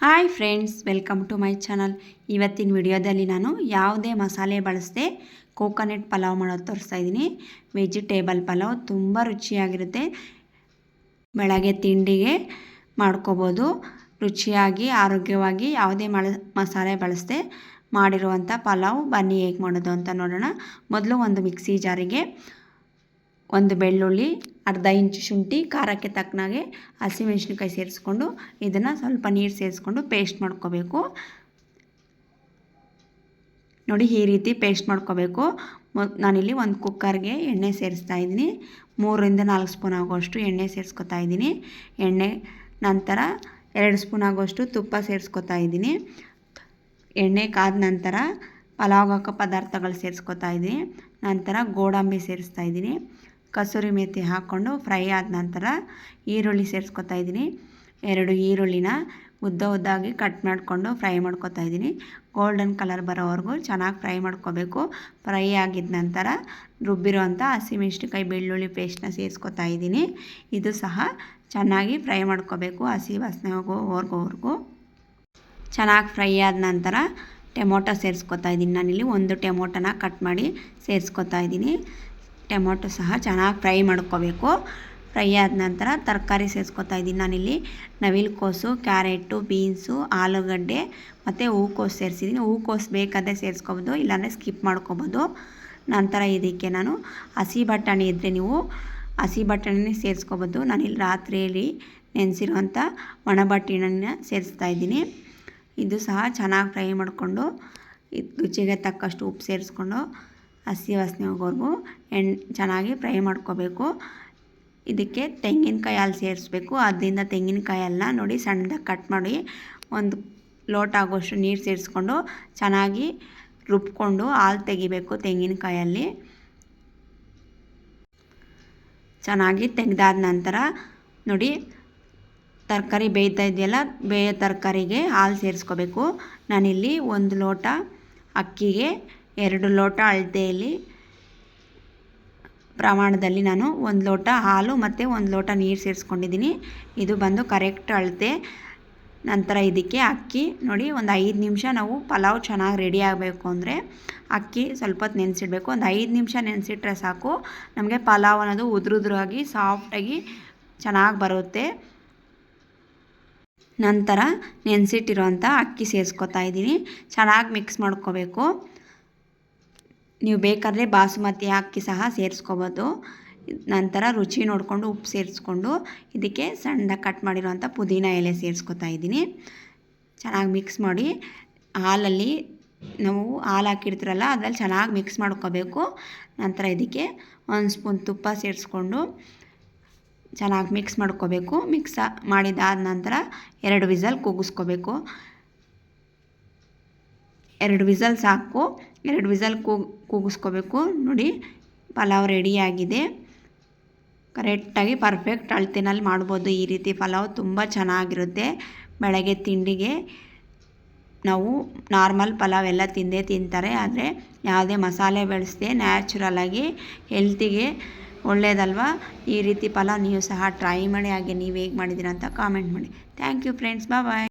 Hi friends, welcome to my channel. ಇವತ್ತಿನ ವಿಡಿಯೋದಲ್ಲಿ ನಾನು ಯಾವುದೇ ಮಸಾಲೆ ಬಳಸದೆ ಕೋಕೋನಟ್ ಪಲಾವ್ ಮಾಡೋದು ತೋರಿಸ್ತಾ ಇದ್ದೀನಿ. ವೆಜಿಟೇಬಲ್ ಪಲಾವ್ ತುಂಬ ರುಚಿಯಾಗಿರುತ್ತೆ. ಬೆಳಗ್ಗೆ ತಿಂಡಿಗೆ ಮಾಡ್ಕೋಬೋದು. ರುಚಿಯಾಗಿ ಆರೋಗ್ಯವಾಗಿ ಯಾವುದೇ ಮಸಾಲೆ ಬಳಸದೆ ಮಾಡಿರುವಂಥ ಪಲಾವ್. ಬನ್ನಿ ಹೇಗೆ ಮಾಡೋದು ಅಂತ ನೋಡೋಣ. ಮೊದಲು ಒಂದು ಮಿಕ್ಸಿ ಜಾರಿಗೆ ಒಂದು ಬೆಳ್ಳುಳ್ಳಿ, ಅರ್ಧ ಇಂಚು ಶುಂಠಿ, ಖಾರಕ್ಕೆ ತಕ್ಕನಾಗೆ ಹಸಿಮೆಣಸಿನಕಾಯಿ ಸೇರಿಸ್ಕೊಂಡು ಇದನ್ನು ಸ್ವಲ್ಪ ನೀರು ಸೇರಿಸ್ಕೊಂಡು ಪೇಸ್ಟ್ ಮಾಡ್ಕೋಬೇಕು. ನೋಡಿ, ಈ ರೀತಿ ಪೇಸ್ಟ್ ಮಾಡ್ಕೋಬೇಕು. ನಾನಿಲ್ಲಿ ಒಂದು ಕುಕ್ಕರ್ಗೆ ಎಣ್ಣೆ ಸೇರಿಸ್ತಾ ಇದ್ದೀನಿ. 3ರಿಂದ 4 ಸ್ಪೂನ್ ಆಗೋಷ್ಟು ಎಣ್ಣೆ ಸೇರಿಸ್ಕೊತಾ ಇದ್ದೀನಿ. ಎಣ್ಣೆ ನಂತರ 2 ಸ್ಪೂನ್ ಆಗೋಷ್ಟು ತುಪ್ಪ ಸೇರಿಸ್ಕೊತಾ ಇದ್ದೀನಿ. ಎಣ್ಣೆ ಕಾದ ನಂತರ ಪಲಾವ್ ಹಾಕೋ ಪದಾರ್ಥಗಳು ಸೇರಿಸ್ಕೊತಾ ಇದ್ದೀನಿ. ನಂತರ ಗೋಡಂಬಿ ಸೇರಿಸ್ತಾ ಇದ್ದೀನಿ. ಕಸೂರಿ ಮೇಥಿ ಹಾಕ್ಕೊಂಡು ಫ್ರೈ ಆದ ನಂತರ ಈರುಳ್ಳಿ ಸೇರಿಸ್ಕೊತಾ ಇದ್ದೀನಿ. 2 ಈರುಳ್ಳಿನ ಉದ್ದಾಗಿ ಕಟ್ ಮಾಡಿಕೊಂಡು ಫ್ರೈ ಮಾಡ್ಕೊತಾ ಇದ್ದೀನಿ. ಗೋಲ್ಡನ್ ಕಲರ್ ಬರೋವರೆಗೂ ಚೆನ್ನಾಗಿ ಫ್ರೈ ಮಾಡ್ಕೋಬೇಕು. ಫ್ರೈ ಆಗಿದ ನಂತರ ರುಬ್ಬಿರೋಂಥ ಹಸಿಮೆಣಸಿನಕಾಯಿ ಬೆಳ್ಳುಳ್ಳಿ ಪೇಸ್ಟ್ನ ಸೇರಿಸ್ಕೊತಾ ಇದ್ದೀನಿ. ಇದು ಸಹ ಚೆನ್ನಾಗಿ ಫ್ರೈ ಮಾಡ್ಕೋಬೇಕು, ಹಸಿ ವಾಸನೆ ಹೋಗೋವರೆಗೂ. ಚೆನ್ನಾಗಿ ಫ್ರೈ ಆದ ನಂತರ ಟೊಮೊಟೊ ಸೇರಿಸ್ಕೊತಾ ಇದ್ದೀನಿ. ನಾನಿಲ್ಲಿ 1 ಟೊಮೊಟೊನ ಕಟ್ ಮಾಡಿ ಸೇರಿಸ್ಕೊತಾ ಇದ್ದೀನಿ. ಟೊಮೊಟೊ ಸಹ ಚೆನ್ನಾಗಿ ಫ್ರೈ ಮಾಡ್ಕೋಬೇಕು. ಫ್ರೈ ಆದ ನಂತರ ತರಕಾರಿ ಸೇರಿಸ್ಕೊತಾ ಇದ್ದೀನಿ. ನಾನಿಲ್ಲಿ ನವಿಲುಕೋಸು, ಕ್ಯಾರೆಟು, ಬೀನ್ಸು, ಆಲೂಗಡ್ಡೆ ಮತ್ತು ಹೂಕೋಸು ಸೇರಿಸಿದ್ದೀನಿ. ಹೂಕೋಸು ಬೇಕಾದರೆ ಸೇರಿಸ್ಕೋಬೋದು, ಇಲ್ಲಾಂದರೆ ಸ್ಕಿಪ್ ಮಾಡ್ಕೋಬೋದು. ನಂತರ ಇದಕ್ಕೆ ನಾನು ಹಸಿ ಬಟಾಣಿ ಇದ್ದರೆ ನೀವು ಹಸಿ ಬಟಾಣಿನೇ ಸೇರಿಸ್ಕೋಬೋದು. ನಾನಿಲ್ಲಿ ರಾತ್ರಿಯಲ್ಲಿ ನೆನೆಸಿರುವಂಥ ಒಣ ಬಟಾಣಿನ ಸೇರಿಸ್ತಾ ಇದ್ದೀನಿ. ಇದು ಸಹ ಚೆನ್ನಾಗಿ ಫ್ರೈ ಮಾಡಿಕೊಂಡು ರುಚಿಗೆ ತಕ್ಕಷ್ಟು ಉಪ್ಪು ಸೇರಿಸ್ಕೊಂಡು ಹಸಿ ವಾಸನೆ ಹೋಗೋವರೆಗೂ ಚೆನ್ನಾಗಿ ಫ್ರೈ ಮಾಡ್ಕೋಬೇಕು. ಇದಕ್ಕೆ ತೆಂಗಿನಕಾಯಿ ಹಾಲು ಸೇರಿಸ್ಬೇಕು. ಅದರಿಂದ ತೆಂಗಿನಕಾಯಿ ಎಲ್ಲ ನೋಡಿ ಸಣ್ಣದಾಗಿ ಕಟ್ ಮಾಡಿ 1 ಲೋಟ ಆಗೋಷ್ಟು ನೀರು ಸೇರಿಸ್ಕೊಂಡು ಚೆನ್ನಾಗಿ ರುಬ್ಕೊಂಡು ಹಾಲು ತೆಗಿಬೇಕು. ತೆಂಗಿನಕಾಯಲ್ಲಿ ಚೆನ್ನಾಗಿ ತೆಗೆದಾದ ನಂತರ ನೋಡಿ, ತರಕಾರಿ ಬೇಯ್ತಾ ಇದೆಯಲ್ಲ, ಬೇಯೋ ತರಕಾರಿಗೆ ಹಾಲು ಸೇರಿಸ್ಕೋಬೇಕು. ನಾನಿಲ್ಲಿ 1 ಲೋಟ ಅಕ್ಕಿಗೆ 2 ಲೋಟ ಅಳತೆಯಲ್ಲಿ ಪ್ರಮಾಣದಲ್ಲಿ ನಾನು 1 ಲೋಟ ಹಾಲು ಮತ್ತು 1 ಲೋಟ ನೀರು ಸೇರಿಸ್ಕೊಂಡಿದ್ದೀನಿ. ಇದು ಬಂದು ಕರೆಕ್ಟ್ ಅಳತೆ. ನಂತರ ಇದಕ್ಕೆ ಅಕ್ಕಿ ನೋಡಿ, ಒಂದು 5 ನಿಮಿಷ ನಾವು ಪಲಾವ್ ಚೆನ್ನಾಗಿ ರೆಡಿ ಆಗಬೇಕು ಅಂದರೆ ಅಕ್ಕಿ ಸ್ವಲ್ಪ ಹೊತ್ತು ನೆನೆಸಿಡಬೇಕು. ಒಂದು 5 ನಿಮಿಷ ನೆನೆಸಿಟ್ರೆ ಸಾಕು, ನಮಗೆ ಪಲಾವ್ ಅನ್ನೋದು ಉದುರುದ್ರಾಗಿ ಸಾಫ್ಟಾಗಿ ಚೆನ್ನಾಗಿ ಬರುತ್ತೆ. ನಂತರ ನೆನೆಸಿಟ್ಟಿರೋಂಥ ಅಕ್ಕಿ ಸೇರಿಸ್ಕೊತಾ ಇದ್ದೀನಿ. ಚೆನ್ನಾಗಿ ಮಿಕ್ಸ್ ಮಾಡ್ಕೋಬೇಕು. ನೀವು ಬೇಕಾದರೆ ಬಾಸುಮತಿ ಅಕ್ಕಿ ಸಹ ಸೇರಿಸ್ಕೋಬೋದು. ನಂತರ ರುಚಿ ನೋಡಿಕೊಂಡು ಉಪ್ಪು ಸೇರಿಸ್ಕೊಂಡು ಇದಕ್ಕೆ ಸಣ್ಣದಾಗಿ ಕಟ್ ಮಾಡಿರೋಂಥ ಪುದೀನ ಎಲೆ ಸೇರಿಸ್ಕೊತಾ ಇದ್ದೀನಿ. ಚೆನ್ನಾಗಿ ಮಿಕ್ಸ್ ಮಾಡಿ ಹಾಲಲ್ಲಿ ನಾವು ಹಾಲು ಹಾಕಿರ್ತೀರಲ್ಲ ಅದರಲ್ಲಿ ಚೆನ್ನಾಗಿ ಮಿಕ್ಸ್ ಮಾಡ್ಕೋಬೇಕು. ನಂತರ ಇದಕ್ಕೆ 1 ಸ್ಪೂನ್ ತುಪ್ಪ ಸೇರಿಸ್ಕೊಂಡು ಚೆನ್ನಾಗಿ ಮಿಕ್ಸ್ ಮಾಡ್ಕೋಬೇಕು. ಮಿಕ್ಸ್ ಮಾಡಿದಾದ ನಂತರ 2 ವಿಸಲ್ ಕೂಗಿಸ್ಕೋಬೇಕು. 2 ವಿಸಲ್ ಸಾಕು. 2 ವಿಸಲ್ ಕೂಗಿಸ್ಕೋಬೇಕು. ನೋಡಿ, ಪಲಾವ್ ರೆಡಿಯಾಗಿದೆ. ಕರೆಕ್ಟಾಗಿ ಪರ್ಫೆಕ್ಟ್ ಅಳತೆನಲ್ಲಿ ಮಾಡ್ಬೋದು. ಈ ರೀತಿ ಪಲಾವ್ ತುಂಬ ಚೆನ್ನಾಗಿರುತ್ತೆ. ಬೆಳಗ್ಗೆ ತಿಂಡಿಗೆ ನಾವು ನಾರ್ಮಲ್ ಪಲಾವ್ ಎಲ್ಲ ತಿಂತಾರೆ, ಆದರೆ ಯಾವುದೇ ಮಸಾಲೆ ಬಳಸದೆ ನ್ಯಾಚುರಲಾಗಿ ಹೆಲ್ತಿಗೆ ಒಳ್ಳೆಯದಲ್ವಾ. ಈ ರೀತಿ ಪಲಾವ್ ನೀವು ಸಹ ಟ್ರೈ ಮಾಡಿ. ಹಾಗೆ ನೀವು ಹೇಗೆ ಮಾಡಿದ್ದೀರಾ ಅಂತ ಕಾಮೆಂಟ್ ಮಾಡಿ. Thank you friends, bye.